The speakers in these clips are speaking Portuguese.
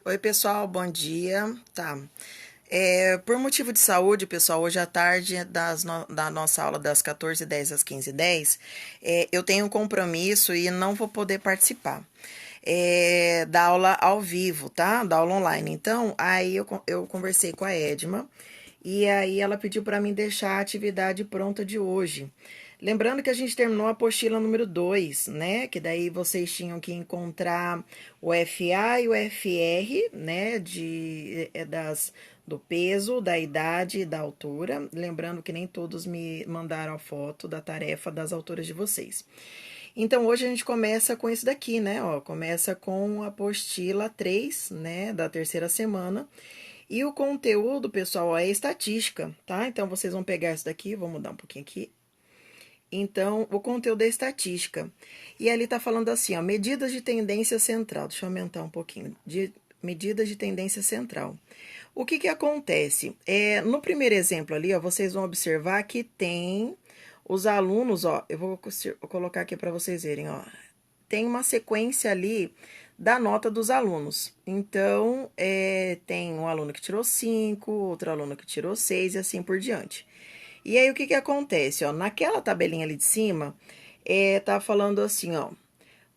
Oi, pessoal, bom dia. Tá. Por motivo de saúde, pessoal, hoje à tarde, da nossa aula das 14h10 às 15h10, eu tenho um compromisso e não vou poder participar. Da aula ao vivo, tá? Da aula online. Então, aí eu conversei com a Edma e aí ela pediu para mim deixar a atividade pronta de hoje. Lembrando que a gente terminou a apostila número 2, né? Que daí vocês tinham que encontrar o FA e o FR, né? Do peso, da idade e da altura. Lembrando que nem todos me mandaram a foto da tarefa das alturas de vocês. Então, hoje a gente começa com isso daqui, né? Ó, começa com a apostila 3, né? Da terceira semana. E o conteúdo, pessoal, ó, é estatística, tá? Então, vocês vão pegar isso daqui, vou mudar um pouquinho aqui. Então, o conteúdo é estatística. E ali tá falando assim, ó, medidas de tendência central. Deixa eu aumentar um pouquinho. De medidas de tendência central. O que que acontece? No primeiro exemplo ali, ó, vocês vão observar que tem os alunos, ó, eu vou colocar aqui para vocês verem, ó. Tem uma sequência ali da nota dos alunos. Então, tem um aluno que tirou 5, outro aluno que tirou 6 e assim por diante. E aí, o que que acontece, ó? Naquela tabelinha ali de cima, tá falando assim, ó.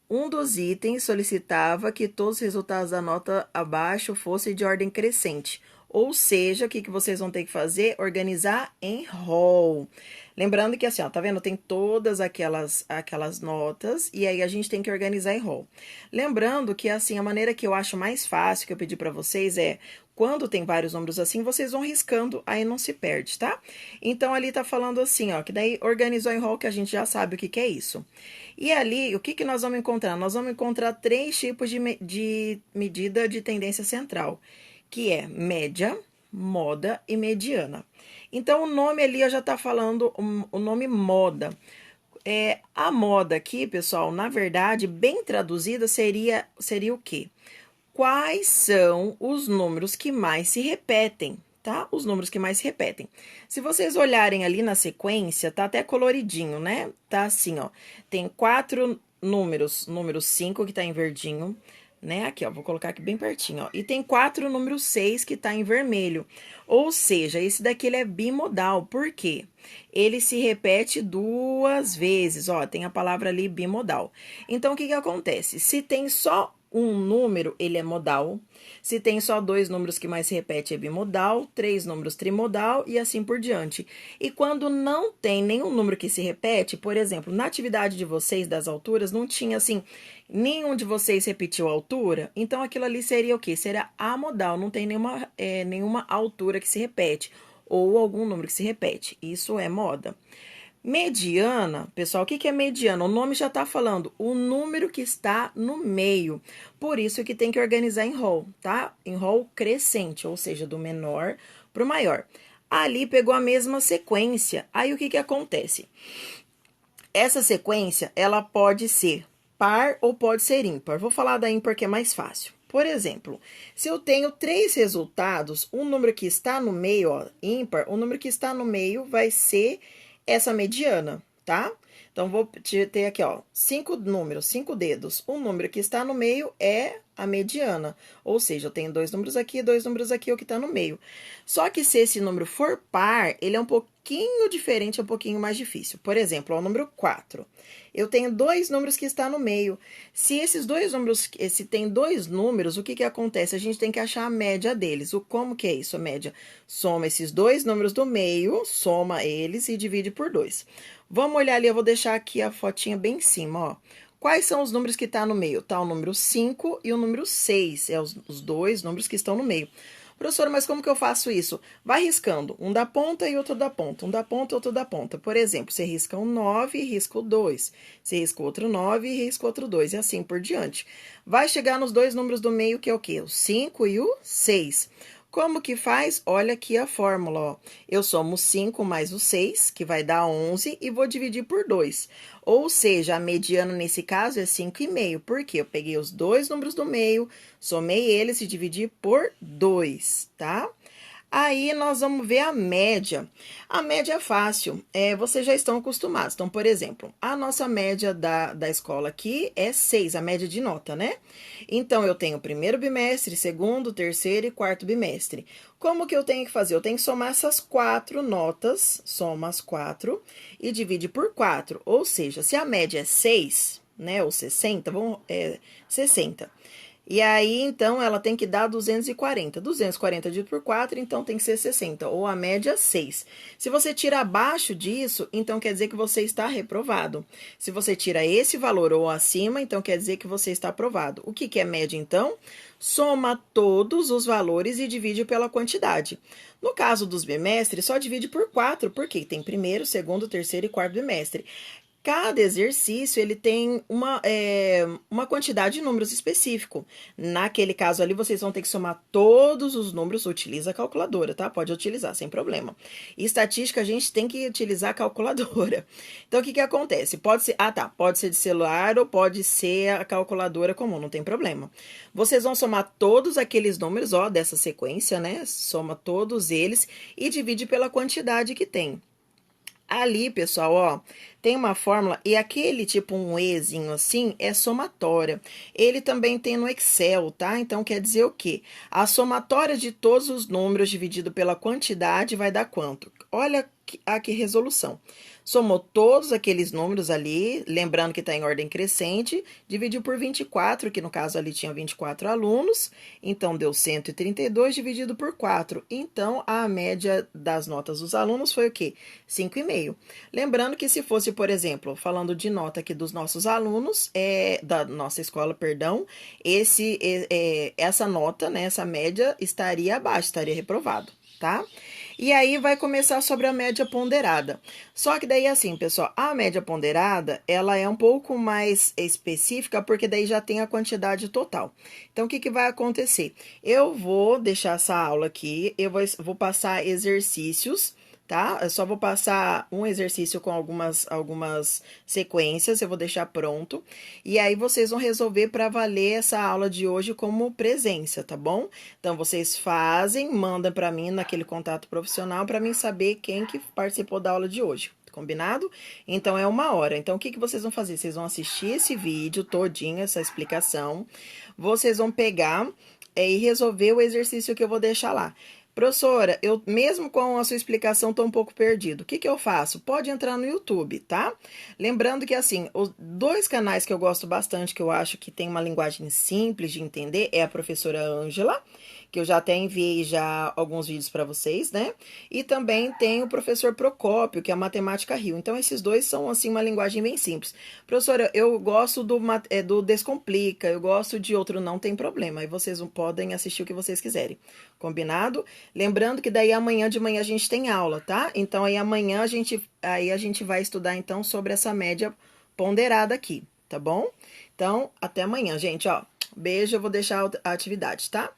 Um dos itens solicitava que todos os resultados da nota abaixo fossem de ordem crescente. Ou seja, o que que vocês vão ter que fazer? Organizar em rol. Lembrando que assim, ó, tá vendo? Tem todas aquelas notas e aí a gente tem que organizar em rol. Lembrando que assim, a maneira que eu acho mais fácil que eu pedi para vocês é quando tem vários números assim, vocês vão riscando, aí não se perde, tá? Então ali tá falando assim, ó, que daí organizou em rol, que a gente já sabe o que que é isso. E ali, o que que nós vamos encontrar? Nós vamos encontrar 3 tipos de medida de tendência central, que é média, moda e mediana. Então, o nome ali já está falando o nome moda. A moda aqui, pessoal, na verdade, bem traduzida, seria o quê? Quais são os números que mais se repetem, tá? Os números que mais se repetem. Se vocês olharem ali na sequência, tá até coloridinho, né? Tá assim, ó. Tem 4 números, número 5 que tá em verdinho, né? Aqui, ó, vou colocar aqui bem pertinho, ó. E tem 4 número 6 que tá em vermelho. Ou seja, esse daqui ele é bimodal. Por quê? Ele se repete 2 vezes, ó, tem a palavra ali bimodal. Então, o que que acontece? Se tem só um número, ele é modal. Se tem só 2 números que mais se repete, é bimodal. 3 números, trimodal e assim por diante. E quando não tem nenhum número que se repete, por exemplo, na atividade de vocês das alturas, não tinha assim, nenhum de vocês repetiu a altura, então aquilo ali seria o quê? Seria amodal, não tem nenhuma altura que se repete, ou algum número que se repete. Isso é moda. Mediana, pessoal, o que que é mediana? O nome já está falando, o número que está no meio. Por isso que tem que organizar em rol, tá? Em rol crescente, ou seja, do menor para o maior. Ali pegou a mesma sequência. Aí o que que acontece? Essa sequência, ela pode ser par ou pode ser ímpar. Vou falar da ímpar que é mais fácil. Por exemplo, se eu tenho 3 resultados, o número que está no meio, ó, ímpar, o número que está no meio vai ser essa mediana, tá? Então, vou ter aqui, ó, 5 números, 5 dedos. O número que está no meio é a mediana. Ou seja, eu tenho 2 números aqui, 2 números aqui, o que está no meio. Só que se esse número for par, ele é um pouquinho diferente, é um pouquinho mais difícil. Por exemplo, ó, o número 4. Eu tenho 2 números que está no meio. Se esses 2 números, se tem 2 números, o que que acontece? A gente tem que achar a média deles. Como que é isso, a média? Soma esses 2 números do meio, soma eles e divide por 2. Vamos olhar ali, eu vou deixar aqui a fotinha bem em cima, ó. Quais são os números que tá no meio? Tá o número 5 e o número 6, os 2 números que estão no meio. Professora, mas como que eu faço isso? Vai riscando, um da ponta e outro da ponta, um da ponta e outro da ponta. Por exemplo, você risca um 9 e risca o 2. Você risca outro 9 e risca outro 2, e assim por diante. Vai chegar nos 2 números do meio, que é o quê? O 5 e o 6. Como que faz? Olha aqui a fórmula, ó. Eu somo 5 mais o 6, que vai dar 11, e vou dividir por 2. Ou seja, a mediana nesse caso é 5,5. Por quê? Eu peguei os 2 números do meio, somei eles e dividi por 2, tá? Aí nós vamos ver a média. A média é fácil, vocês já estão acostumados. Então, por exemplo, a nossa média da escola aqui é 6, a média de nota, né? Então, eu tenho primeiro bimestre, segundo, terceiro e quarto bimestre. Como que eu tenho que fazer? Eu tenho que somar essas 4 notas, soma as 4 e divide por 4. Ou seja, se a média é 6, né, ou 60, vamos, 60. E aí, então, ela tem que dar 240. 240 dividido por 4, então tem que ser 60, ou a média 6. Se você tira abaixo disso, então quer dizer que você está reprovado. Se você tira esse valor ou acima, então quer dizer que você está aprovado. O que é média, então? Soma todos os valores e divide pela quantidade. No caso dos bimestres, só divide por 4, porque tem primeiro, segundo, terceiro e quarto bimestre. Cada exercício ele tem uma quantidade de números específico. Naquele caso ali, vocês vão ter que somar todos os números. Utiliza a calculadora, tá? Pode utilizar, sem problema. E estatística, a gente tem que utilizar a calculadora. Então, o que acontece? Pode ser, pode ser de celular ou pode ser a calculadora comum, não tem problema. Vocês vão somar todos aqueles números, ó, dessa sequência, né? Soma todos eles e divide pela quantidade que tem. Ali, pessoal, ó, tem uma fórmula e aquele tipo um Ezinho assim é somatória. Ele também tem no Excel, tá? Então quer dizer o quê? A somatória de todos os números dividido pela quantidade vai dar quanto? Olha aqui resolução. Somou todos aqueles números ali, lembrando que está em ordem crescente, dividiu por 24, que no caso ali tinha 24 alunos, então deu 132 dividido por 4. Então, a média das notas dos alunos foi o quê? 5,5. Lembrando que se fosse, por exemplo, falando de nota aqui dos nossos alunos, da nossa escola, perdão, essa nota, né, essa média estaria abaixo, estaria reprovado, tá? E aí vai começar sobre a média ponderada. Só que daí assim, pessoal, a média ponderada, ela é um pouco mais específica, porque daí já tem a quantidade total. Então, o que vai acontecer? Eu vou deixar essa aula aqui, eu vou passar exercícios, tá? Eu só vou passar um exercício com algumas sequências, eu vou deixar pronto. E aí vocês vão resolver para valer essa aula de hoje como presença, tá bom? Então vocês fazem, mandam para mim naquele contato profissional para mim saber quem que participou da aula de hoje. Combinado? Então é 1 hora. Então o que vocês vão fazer? Vocês vão assistir esse vídeo todinho, essa explicação. Vocês vão pegar e resolver o exercício que eu vou deixar lá. Professora, eu mesmo com a sua explicação tô um pouco perdido. O que eu faço? Pode entrar no YouTube, tá? Lembrando que, assim, os 2 canais que eu gosto bastante, que eu acho que tem uma linguagem simples de entender, é a professora Ângela, que eu já até enviei já alguns vídeos para vocês, né? E também tem o professor Procópio, que é a Matemática Rio. Então, esses 2 são, assim, uma linguagem bem simples. Professora, eu gosto do Descomplica, eu gosto de outro, não tem problema. Aí vocês podem assistir o que vocês quiserem. Combinado? Lembrando que daí amanhã de manhã a gente tem aula, tá? Então, aí amanhã a gente vai estudar, então, sobre essa média ponderada aqui, tá bom? Então, até amanhã, gente, ó. Beijo, eu vou deixar a atividade, tá?